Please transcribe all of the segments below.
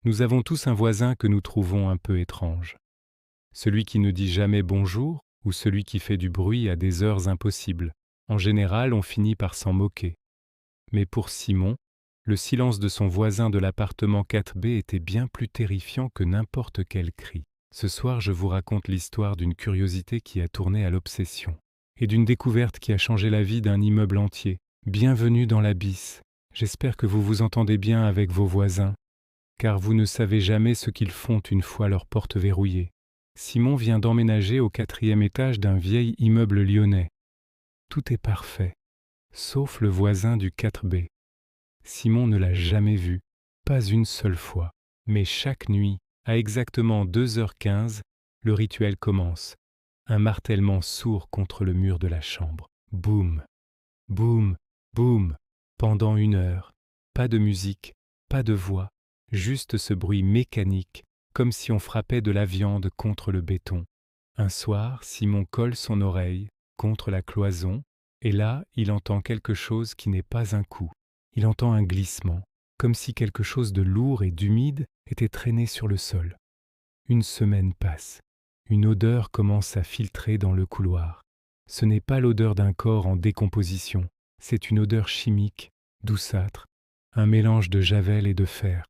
Nous avons tous un voisin que nous trouvons un peu étrange. Celui qui ne dit jamais bonjour ou celui qui fait du bruit à des heures impossibles. En général, on finit par s'en moquer. Mais pour Simon, le silence de son voisin de l'appartement 4B était bien plus terrifiant que n'importe quel cri. Ce soir, je vous raconte l'histoire d'une curiosité qui a tourné à l'obsession et d'une découverte qui a changé la vie d'un immeuble entier. Bienvenue dans l'Abysse. J'espère que vous vous entendez bien avec vos voisins, car vous ne savez jamais ce qu'ils font une fois leur porte verrouillée. Simon vient d'emménager au 4e étage d'un vieil immeuble lyonnais. Tout est parfait, sauf le voisin du 4B. Simon ne l'a jamais vu, pas une seule fois. Mais chaque nuit, à exactement 2h15, le rituel commence. Un martèlement sourd contre le mur de la chambre. Boum, boum, boum, pendant 1 heure. Pas de musique, pas de voix, juste ce bruit mécanique, comme si on frappait de la viande contre le béton. Un soir, Simon colle son oreille contre la cloison, et là, il entend quelque chose qui n'est pas un coup. Il entend un glissement, comme si quelque chose de lourd et d'humide était traîné sur le sol. Une semaine passe. Une odeur commence à filtrer dans le couloir. Ce n'est pas l'odeur d'un corps en décomposition, c'est une odeur chimique, douceâtre, un mélange de javel et de fer.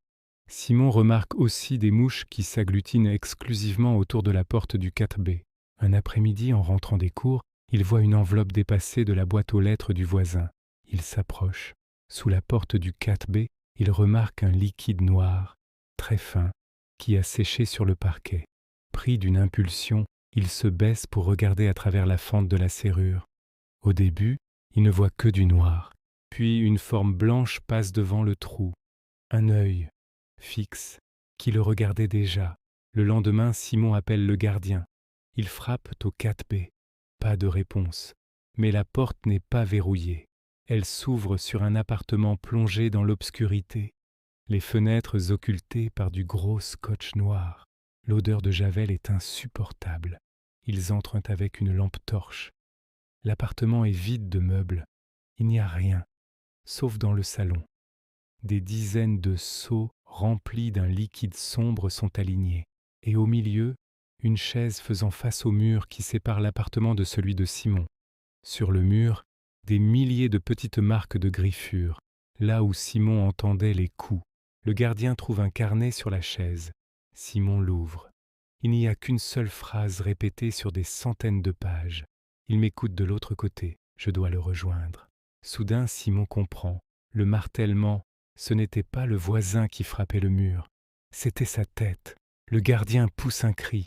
Simon remarque aussi des mouches qui s'agglutinent exclusivement autour de la porte du 4B. Un après-midi, en rentrant des cours, il voit une enveloppe dépassée de la boîte aux lettres du voisin. Il s'approche. Sous la porte du 4B, il remarque un liquide noir, très fin, qui a séché sur le parquet. Pris d'une impulsion, il se baisse pour regarder à travers la fente de la serrure. Au début, il ne voit que du noir. Puis une forme blanche passe devant le trou. Un œil, fixe, qui le regardait déjà. Le lendemain, Simon appelle le gardien. Il frappe au 4B. Pas de réponse. Mais la porte n'est pas verrouillée. Elle s'ouvre sur un appartement plongé dans l'obscurité, les fenêtres occultées par du gros scotch noir. L'odeur de javel est insupportable. Ils entrent avec une lampe torche. L'appartement est vide de meubles. Il n'y a rien, sauf dans le salon. Des dizaines de seaux remplis d'un liquide sombre sont alignés. Et au milieu, une chaise faisant face au mur qui sépare l'appartement de celui de Simon. Sur le mur, des milliers de petites marques de griffures, là où Simon entendait les coups. Le gardien trouve un carnet sur la chaise. Simon l'ouvre. Il n'y a qu'une seule phrase répétée sur des centaines de pages. Il m'écoute de l'autre côté. Je dois le rejoindre. Soudain, Simon comprend. Le martèlement, ce n'était pas le voisin qui frappait le mur. C'était sa tête. Le gardien pousse un cri.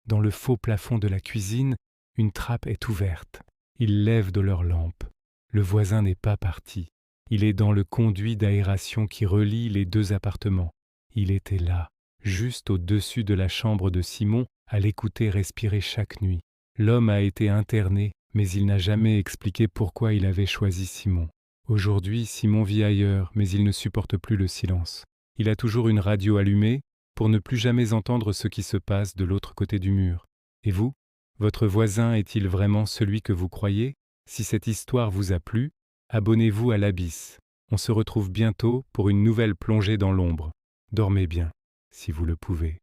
Dans le faux plafond de la cuisine, une trappe est ouverte. Ils lèvent de leur lampe. Le voisin n'est pas parti. Il est dans le conduit d'aération qui relie les deux appartements. Il était là, juste au-dessus de la chambre de Simon, à l'écouter respirer chaque nuit. L'homme a été interné, mais il n'a jamais expliqué pourquoi il avait choisi Simon. Aujourd'hui, Simon vit ailleurs, mais il ne supporte plus le silence. Il a toujours une radio allumée pour ne plus jamais entendre ce qui se passe de l'autre côté du mur. Et vous, votre voisin est-il vraiment celui que vous croyez ? Si cette histoire vous a plu, abonnez-vous à l'Abysse. On se retrouve bientôt pour une nouvelle plongée dans l'ombre. Dormez bien, si vous le pouvez.